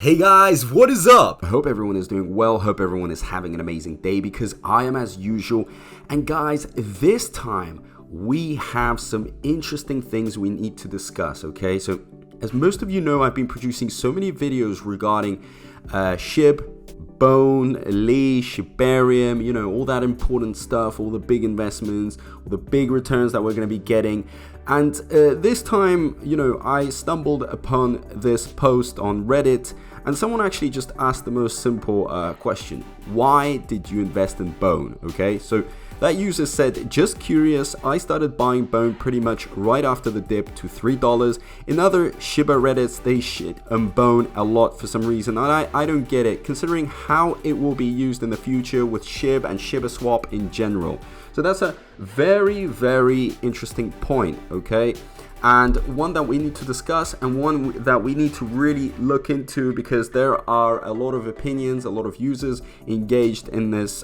Hey guys, what is up? I hope everyone is doing well, hope everyone is having an amazing day because I am as usual. And guys, this time we have some interesting things we need to discuss, okay? So as most of you know, I've been producing so many videos regarding SHIB, Bone, Lee, Shibarium, you know, all that important stuff, all the big investments, all the big returns that we're going to be getting. And this time, you know, I stumbled upon this post on Reddit and someone actually just asked the most simple question. Why did you invest in Bone? Okay, so that user said, just curious, I started buying Bone pretty much right after the dip to $3. In other Shiba Reddits, they shit on Bone a lot for some reason. And I don't get it, considering how it will be used in the future with SHIB and Shibaswap in general. So that's a very, very interesting point, okay? And one that we need to discuss and one that we need to really look into because there are a lot of opinions, a lot of users engaged in this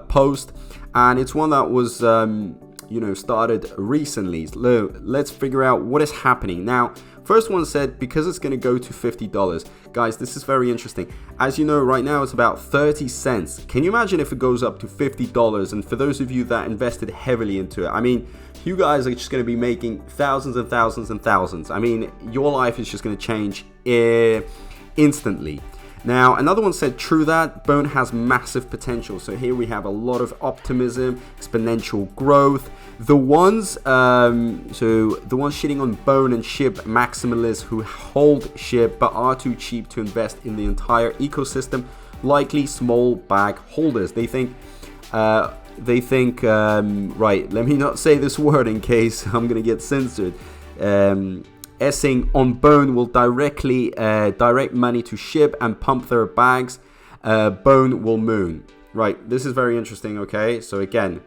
post. And it's one that was, started recently. So let's figure out what is happening. Now, first one said, because it's going to go to $50. Guys, this is very interesting. As you know, right now it's about 30 cents. Can you imagine if it goes up to $50? And for those of you that invested heavily into it, I mean, you guys are just going to be making thousands and thousands and thousands. I mean, your life is just going to change instantly. Now, another one said, true that, Bone has massive potential. So here we have a lot of optimism, exponential growth. The ones shitting on Bone and SHIB maximalists who hold SHIB but are too cheap to invest in the entire ecosystem, likely small bag holders. They think, right, let me not say this word in case I'm going to get censored. Essing on Bone will direct money to SHIB and pump their bags. Bone will moon. Right, this is very interesting, okay? So again,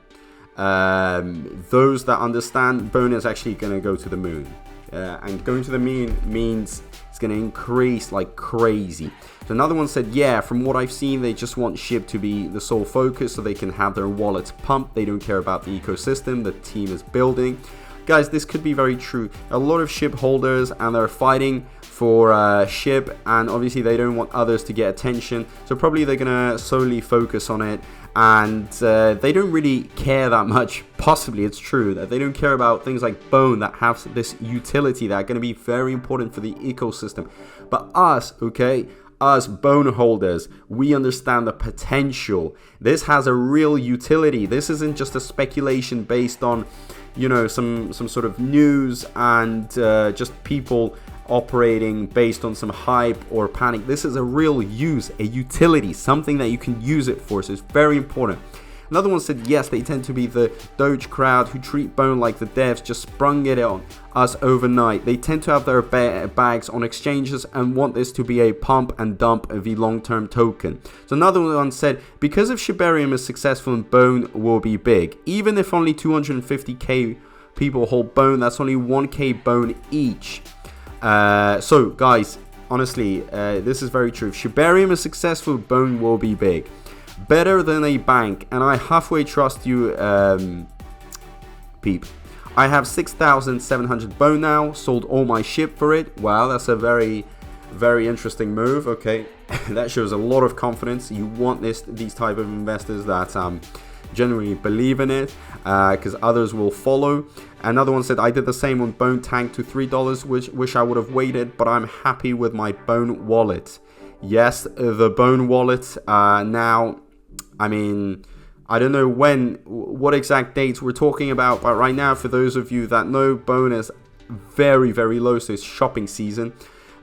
those that understand, Bone is actually going to go to the moon. And going to the moon means it's going to increase like crazy. So another one said, yeah, from what I've seen, they just want SHIB to be the sole focus so they can have their wallets pumped. They don't care about the ecosystem the team is building. Guys, this could be very true. A lot of SHIB holders and they're fighting for SHIB, and obviously they don't want others to get attention. So probably they're going to solely focus on it, and they don't really care that much. Possibly it's true that they don't care about things like Bone that have this utility that are going to be very important for the ecosystem. But us, okay, us Bone holders, we understand the potential. This has a real utility. This isn't just a speculation based on, you know, some sort of news and just people operating based on some hype or panic. This is a real use, a utility, something that you can use it for. So it's very important. Another one said, yes, they tend to be the Doge Crowd who treat Bone like the devs just sprung it on us overnight. They tend to have their bags on exchanges and want this to be a pump and dump of the long-term token. So another one said, because if Shibarium is successful and Bone will be big, even if only 250k people hold Bone, that's only 1k Bone each. So guys, honestly, this is very true. If Shibarium is successful, Bone will be big. Better than a bank, and I halfway trust you, peep. I have 6,700 Bone now, sold all my SHIB for it. Wow, that's a very, very interesting move, okay. That shows a lot of confidence. You want these type of investors that genuinely believe in it, because others will follow. Another one said, I did the same when Bone tanked to $3, which wish I would have waited, but I'm happy with my Bone wallet. Yes, the Bone wallet, now, I mean, I don't know what exact dates we're talking about, but right now, for those of you that know, Bone is very, very low, so it's shopping season.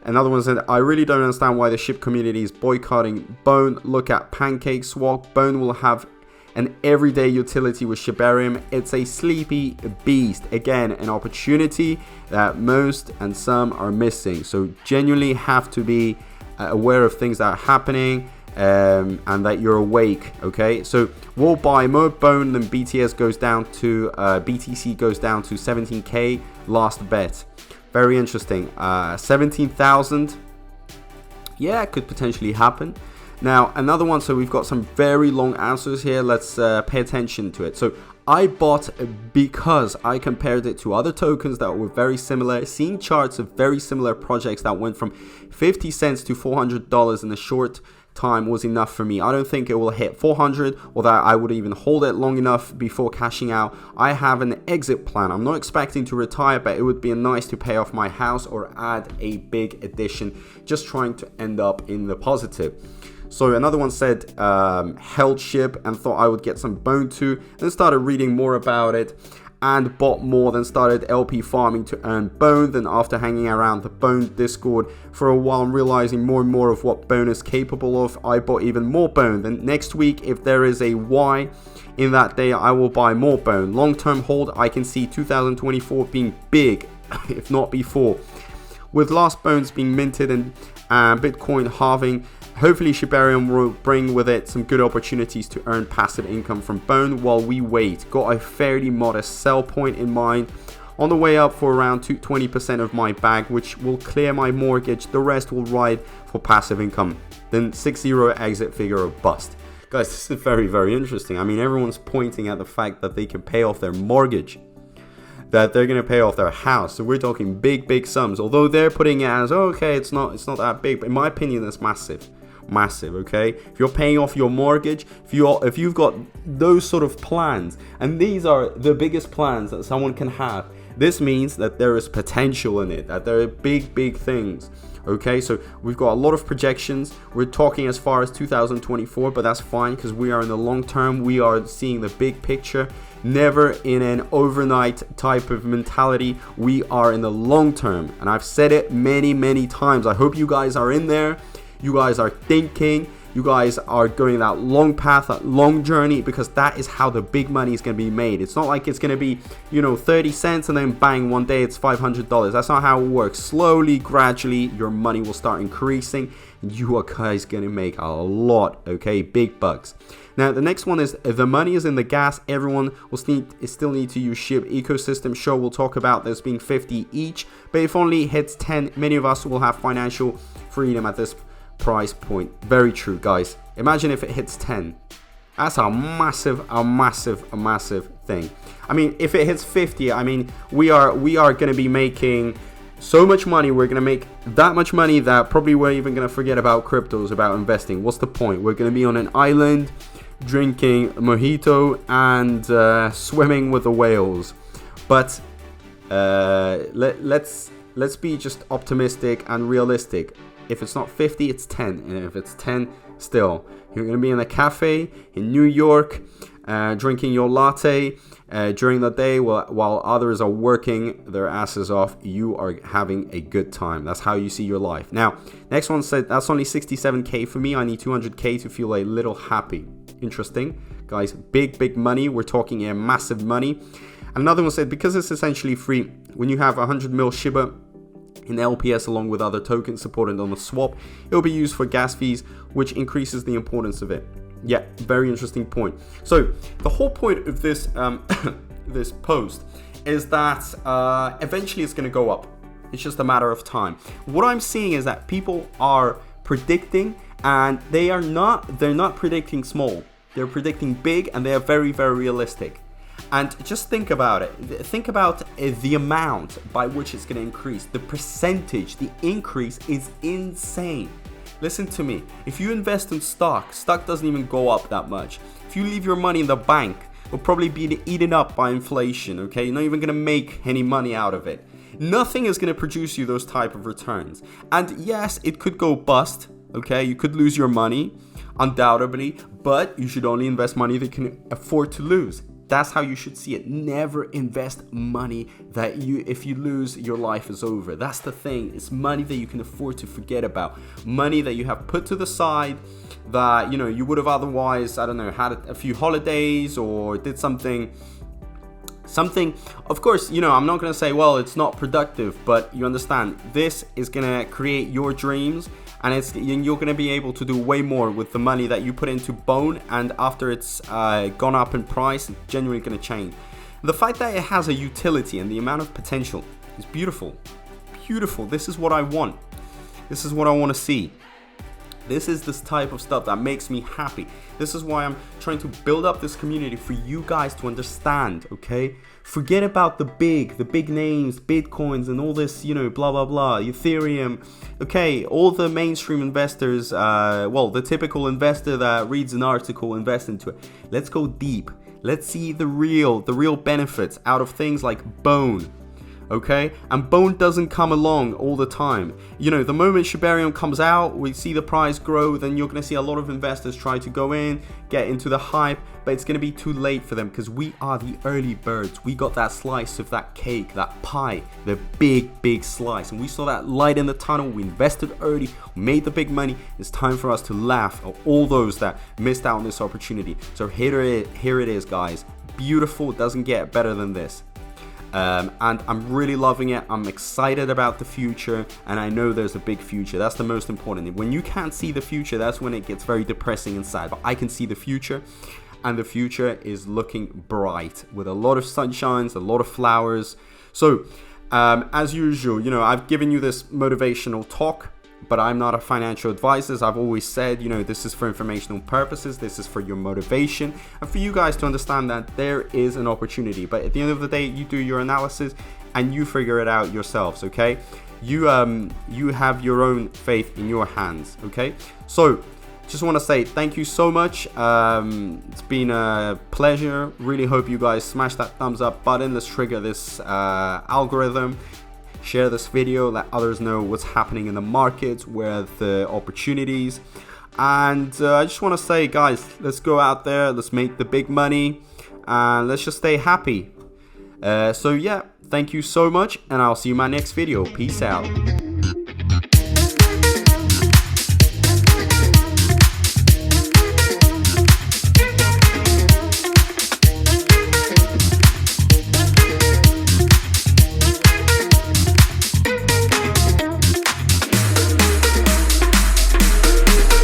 Another one said, I really don't understand why the SHIB community is boycotting Bone. Look at PancakeSwap. Bone will have an everyday utility with Shibarium. It's a sleepy beast. Again, an opportunity that most and some are missing. So genuinely have to be aware of things that are happening. And that you're awake, okay? So we'll buy more Bone than BTC goes down to 17k. Last bet. Very interesting. 17,000. Yeah, it could potentially happen. Now, another one, so we've got some very long answers here. Let's pay attention to it. So I bought because I compared it to other tokens that were very similar, seeing charts of very similar projects that went from 50 cents to $400 in a short time was enough for me. I don't think it will hit 400 or that I would even hold it long enough before cashing out. I have an exit plan. I'm not expecting to retire, but it would be nice to pay off my house or add a big addition, just trying to end up in the positive. So another one said held SHIB and thought I would get some bone too, then started reading more about it and bought more, then started LP farming to earn bone. Then after hanging around the bone Discord for a while and realizing more and more of what bone is capable of, I bought even more bone. Then next week, if there is a Y in that day, I will buy more bone. Long-term hold, I can see 2024 being big, if not before. With last bones being minted and Bitcoin halving, hopefully Shiba Inu will bring with it some good opportunities to earn passive income from bone while we wait. Got a fairly modest sell point in mind on the way up for around 20% of my bag, which will clear my mortgage. The rest will ride for passive income. Then 6-0 exit figure or bust. Guys, this is very, very interesting. I mean, everyone's pointing at the fact that they can pay off their mortgage, that they're going to pay off their house. So we're talking big sums, although they're putting it as, oh, okay, it's not that big, but in my opinion, that's massive, okay? If you're paying off your mortgage, if you've got those sort of plans, and these are the biggest plans that someone can have, this means that there is potential in it, that there are big things. Okay, so we've got a lot of projections. We're talking as far as 2024, but that's fine because we are in the long term. We are seeing the big picture, never in an overnight type of mentality. We are in the long term, and I've said it many times. I hope you guys are in there. You guys are thinking. You guys are going that long path, that long journey, because that is how the big money is going to be made. It's not like it's going to be, 30 cents and then bang, one day it's $500. That's not how it works. Slowly, gradually, your money will start increasing and you are guys going to make a lot, okay? Big bucks. Now, the next one is the money is in the gas. Everyone will still need to use SHIB ecosystem. Sure, we'll talk about this being 50 each, but if only it hits 10, many of us will have financial freedom at this price point. Very true, guys. Imagine if it hits 10. That's a massive thing. I mean, if it hits 50, I mean, we are going to be making so much money. We're going to make that much money that probably we're even going to forget about cryptos, about investing. What's the point? We're going to be on an island drinking mojito and swimming with the whales. But let's be just optimistic and realistic. If it's not 50, it's 10. And if it's 10, still, you're going to be in a cafe in New York, drinking your latte during the day while others are working their asses off. You are having a good time. That's how you see your life. Now, next one said, that's only 67K for me. I need 200K to feel a little happy. Interesting. Guys, big money. We're talking a massive money. Another one said, because it's essentially free, when you have 100 mil Shiba in LPS along with other tokens supported on the swap, it will be used for gas fees, which increases the importance of it. Yeah, very interesting point. So the whole point of this this post is that eventually it's going to go up. It's just a matter of time. What I'm seeing is that people are predicting, and they're not predicting small. They're predicting big, and they are very realistic. And just think about it. Think about the amount by which it's going to increase. The percentage, the increase is insane. Listen to me. If you invest in stock doesn't even go up that much. If you leave your money in the bank, it'll probably be eaten up by inflation, okay? You're not even going to make any money out of it. Nothing is going to produce you those type of returns. And yes, it could go bust, okay? You could lose your money, undoubtedly, but you should only invest money that you can afford to lose. That's how you should see it. Never invest money that if you lose, your life is over. That's the thing. It's money that you can afford to forget about. Money that you have put to the side that, you would have otherwise, I don't know, had a few holidays or did something. Of course, I'm not going to say, well, it's not productive, but you understand, this is going to create your dreams, and you're going to be able to do way more with the money that you put into Bone, and after it's gone up in price, it's genuinely going to change. The fact that it has a utility and the amount of potential is beautiful. Beautiful. This is what I want. This is what I want to see. This is this type of stuff that makes me happy. This is why I'm trying to build up this community for you guys to understand, okay? Forget about the big names, Bitcoins and all this, you know, blah, blah, blah, Ethereum. Okay, all the mainstream investors, well, the typical investor that reads an article, invests into it. Let's go deep. Let's see the real benefits out of things like Bone. Okay, and Bone doesn't come along all the time. You know, the moment Shiba Inu comes out, we see the price grow, then you're going to see a lot of investors try to go in, get into the hype, but it's going to be too late for them because we are the early birds. We got that slice of that cake, that pie, the big slice, and we saw that light in the tunnel. We invested early, made the big money. It's time for us to laugh at all those that missed out on this opportunity. So here it is, guys. Beautiful, doesn't get better than this. And I'm really loving it. I'm excited about the future, and I know there's a big future. That's the most important thing. When you can't see the future, that's when it gets very depressing and sad. But I can see the future, and the future is looking bright with a lot of sunshines, a lot of flowers. So as usual, you know, I've given you this motivational talk, but I'm not a financial advisor. As I've always said, you know, this is for informational purposes. This is for your motivation and for you guys to understand that there is an opportunity. But at the end of the day, you do your analysis and you figure it out yourselves, okay? You have your own faith in your hands, okay? So just want to say thank you so much. It's been a pleasure. Really hope you guys smash that thumbs up button. Let's trigger this algorithm. Share this video, let others know what's happening in the markets, where the opportunities. And I just want to say, guys, let's go out there, let's make the big money, and let's just stay happy. So yeah, thank you so much, and I'll see you in my next video. Peace out.